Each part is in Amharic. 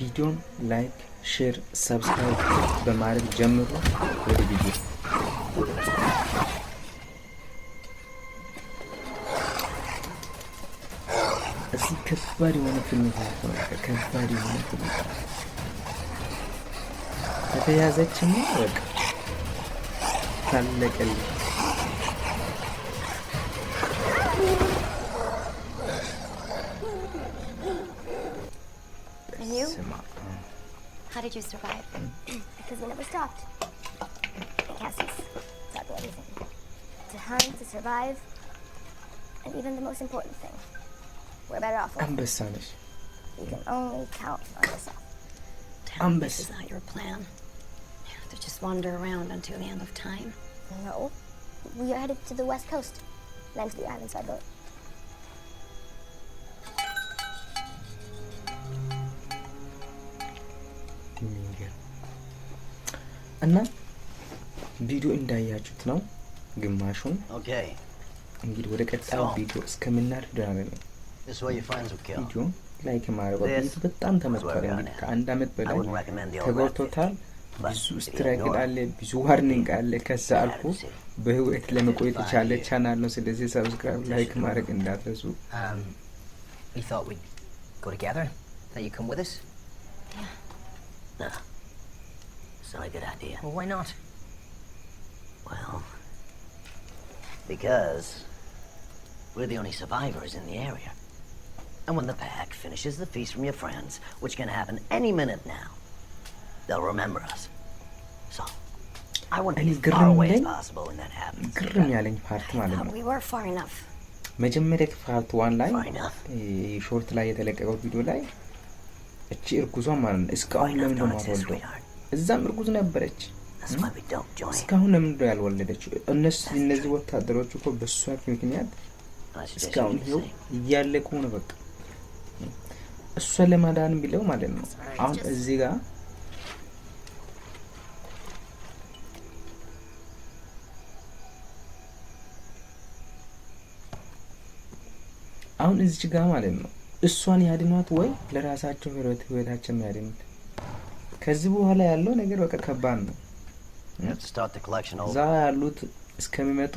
ቪዲዮን ላይክ ሼር ሰብስክራይብ በማድረግ ጀምሩ። ወደ ቪዲዮ እዚህ ከባድ የሆነ ፊልም ነው። ከባድ የሆነ ፊልም ከተያዘችም በቃ ታለቀልኝ። How did you survive? Because we never stopped. Cassie's taught me everything. To hunt, to survive, and even the most important thing. We're better off. You can only count on yourself. Tell me this is not your plan. To just wander around until the end of time. No. We are headed to the west coast. Land to the islands by boat. እና ቪዲዮ እንዳያችሁት ነው ግማሹን። እንግዲህ ወደ ቀጣዩ ቪዲዮ እስከምናልፍ ድረስ ነው ቪዲዮ ላይክ ማድረግ በጣም ተመቷል። እንግዲህ ከአንድ አመት በላይ ተጎድቶታል። ብዙ ስትራይክ አለ፣ ብዙ ዋርኒንግ አለ። ከዛ አልፎ በህይወት ለመቆየት የቻለ ቻናል ነው። ስለዚህ ሰብስክራይብ ላይክ ማድረግ እንዳትረሱ። We thought we'd go together. That you come with us? Yeah. No. It's not a good idea. Well, why not? Well, because we're the only survivors in the area. And when the pack finishes the feast from your friends, which can happen any minute now, they'll remember us. So, I want to be as far away as possible when that happens. I thought we were far enough. መጀመሪያ ፓርት 1 ላይ ሾርት ላይ የተለቀቀው ቪዲዮ ላይ እቺ እርጉዟ ማለት ነው እስካሁን ለምን እንደማትወልደው እዛም እርጉዝ ነበረች። እስካሁን ለምን እንደው ያልወለደችው? እነዚህ ወታደሮች እኮ በሷ ምክንያት እስካሁን ይኸው እያለቁ ነው። በቃ እሷ ለማዳን ቢለው ማለት ነው። አሁን እዚህ ጋር አሁን እዚህ ጋር ማለት ነው እሷን ያድኗት ወይ ለራሳቸው ህይወታቸውን ያድኑት። ከዚህ በኋላ ያለው ነገር በቃ ከባድ ነው። እዛ ያሉት እስከሚመጡ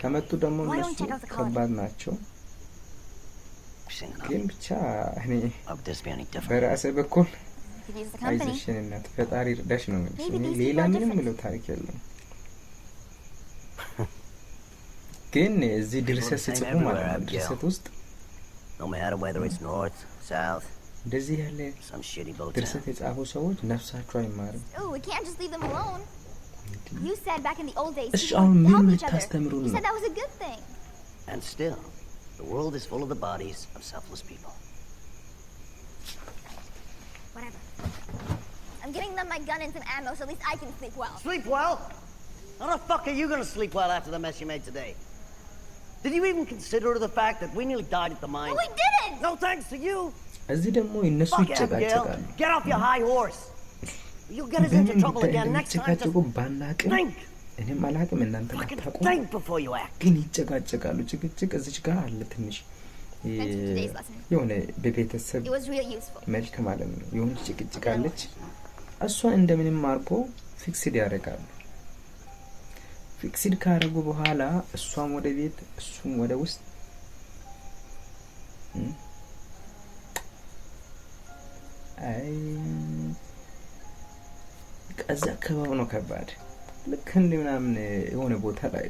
ከመጡ ደግሞ እነሱ ከባድ ናቸው። ግን ብቻ እኔ በራሴ በኩል አይዞሽን እናት ፈጣሪ ይርዳሽ ነው እንጂ ሌላ ምንም ምለው ታሪክ የለም። ግን እዚህ ድርሰት ሲጽፉ ማለት ነው ድርሰት ውስጥ እንደዚህ ያለ ድርሰት የጻፉ ሰዎች ነፍሳቸው አይማርም። እሺ አሁን ምን ልታስተምሩ ነው? And still, the world is full of the bodies of selfless people. Whatever. I'm giving them my gun and some ammo so at least I can sleep well. Sleep well? How the fuck are you gonna sleep well after the mess you made today? Did you even consider the fact that we nearly died at the mine? No, we didn't! No thanks to you! እዚህ ደግሞ እነሱ ይጨቃጨቃሉ። Get off your high horse! You'll get us into trouble again next time. ባናቅም እኔም አላቅም እናንተ አታውቁም። Think before you act. ግን ይጨቃጨቃሉ። ጭቅጭቅ እዚህ ጋር አለ ትንሽ የሆነ በቤተሰብ መልክ ማለት ነው። የሆነ ጭቅጭቅ አለች። እሷን እንደምንም አድርጎ ፊክስድ ያደርጋሉ። ፊክስድ ካደረጉ በኋላ እሷም ወደ ቤት እሱም ወደ ውስጥ አይ ከዛ ከባው ነው ከባድ። ልክ እንደ ምናምን የሆነ ቦታ ላይ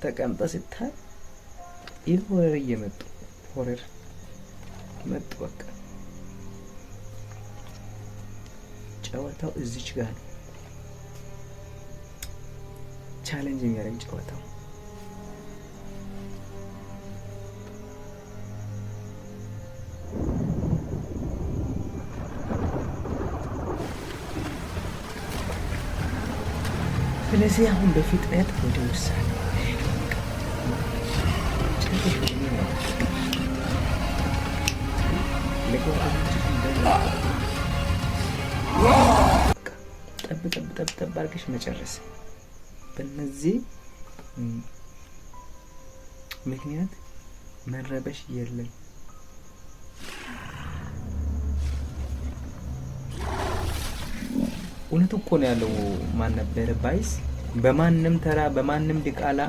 ተቀምጣ ሲታይ ይወር እየመጡ ሆረር መጡ። በቃ ጨዋታው እዚች ጋር ነው። ቻሌንጅ የሚያደርግ ጨዋታው ስለዚህ አሁን በፍጥነት ወደ ውሳኔ ጠብ አድርገሽ መጨረስ። በእነዚህ ምክንያት መረበሽ የለም። እውነቱ እኮ ነው ያለው። ማን ነበር ባይስ በማንም ተራ በማንም ዲቃላ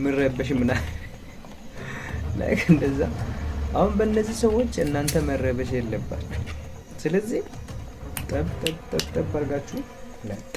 ምረበሽ ምና ላይክ እንደዛ። አሁን በእነዚህ ሰዎች እናንተ መረበሽ የለባችሁ። ስለዚህ ጠብ አድርጋችሁ ለጥ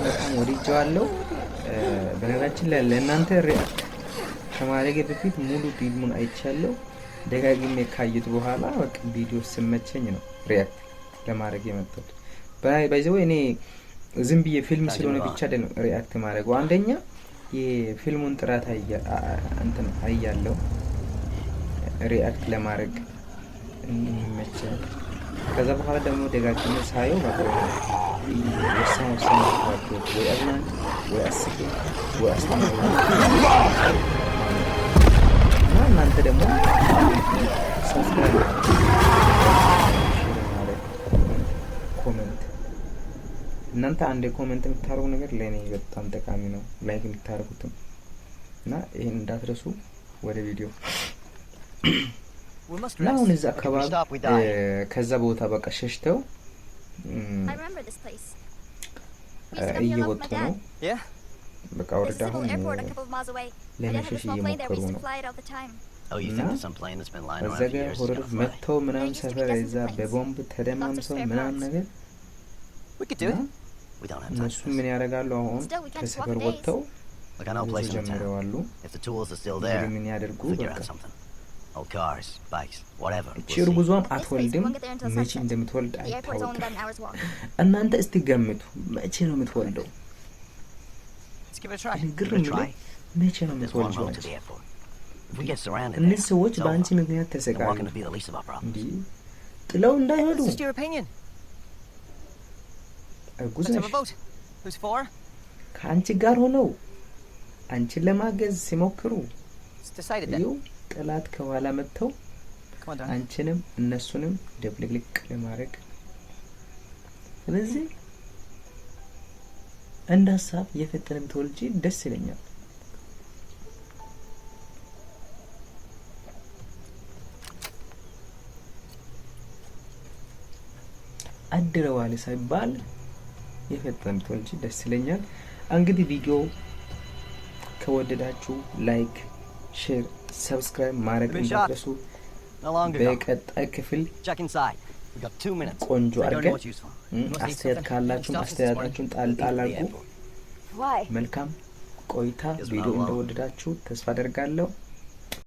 በጣም ወድጄዋለሁ። በነገራችን ላይ ለእናንተ ሪአክት ከማድረግ በፊት ሙሉ ፊልሙን አይቻለሁ። ደጋግሜ ካየሁት በኋላ በቃ ቪዲዮ ስመቸኝ ነው ሪአክት ለማድረግ የመጣሁት። ባይዘው እኔ ዝም ብዬ ፊልም ስለሆነ ብቻ አይደለም ሪአክት ማድረገው። አንደኛ የፊልሙን ጥራት አያለሁ ሪአክት ለማድረግ ይመቻል። ከዛ በኋላ ደግሞ ደጋግሜ ሳየው በቃ ወሳኝ ናቸው። ወይ አዝናኝ ወይ አስቂኝ ወይ አስተማሪ እና እናንተ ደግሞ ሰብስክራይብ ኮሜንት እናንተ አንድ ኮሜንት የምታደርጉ ነገር ለኔ በጣም ጠቃሚ ነው። ላይክ የምታደርጉትም እና ይሄን እንዳትረሱ። ወደ ቪዲዮ አሁን እዛ አካባቢ ከዛ ቦታ በቃ ሸሽተው እየወጡ ነው። በቃ ወረዳ አሁን ለመሸሽ እየሞከሩ ነው። እዛ ጋር ሆረር መጥተው ምናምን ሰፈር እዛ በቦምብ ተደማምሰው ምናምን ነገር እነሱ ምን ያደርጋሉ? አሁን ከሰፈር ወጥተው ጀምረዋሉ። ምን ያደርጉ? በቃ እቺ እርጉዟም አትወልድም። መቼ እንደምትወልድ አይታወቅም። እናንተ እስቲ ገምቱ፣ መቼ ነው የምትወልደው? ግርም ብሎ መቼ ነው የምትወልደው? እነዚህ ሰዎች በአንቺ ምክንያት ተሰቃዩ። እንዲህ ጥለው እንዳይሄዱ እርጉዝ ነሽ። ከአንቺ ጋር ሆነው አንቺን ለማገዝ ሲሞክሩ ጠላት ከኋላ መጥተው አንቺንም እነሱንም ደብልቅልቅ ለማድረግ። ስለዚህ እንደ ሀሳብ የፈጠነ ብትወልጂ ደስ ይለኛል። አድረዋል ሳይባል የፈጠነ ብትወልጂ ደስ ይለኛል። እንግዲህ ቪዲዮ ከወደዳችሁ ላይክ፣ ሼር፣ ሰብስክራይብ ማድረግ እንዳትረሱ። በቀጣይ ክፍል ቆንጆ አድርገን አስተያየት ካላችሁም አስተያየታችሁን ጣል አድርጉ። መልካም ቆይታ። ቪዲዮ እንደወደዳችሁ ተስፋ አደርጋለሁ።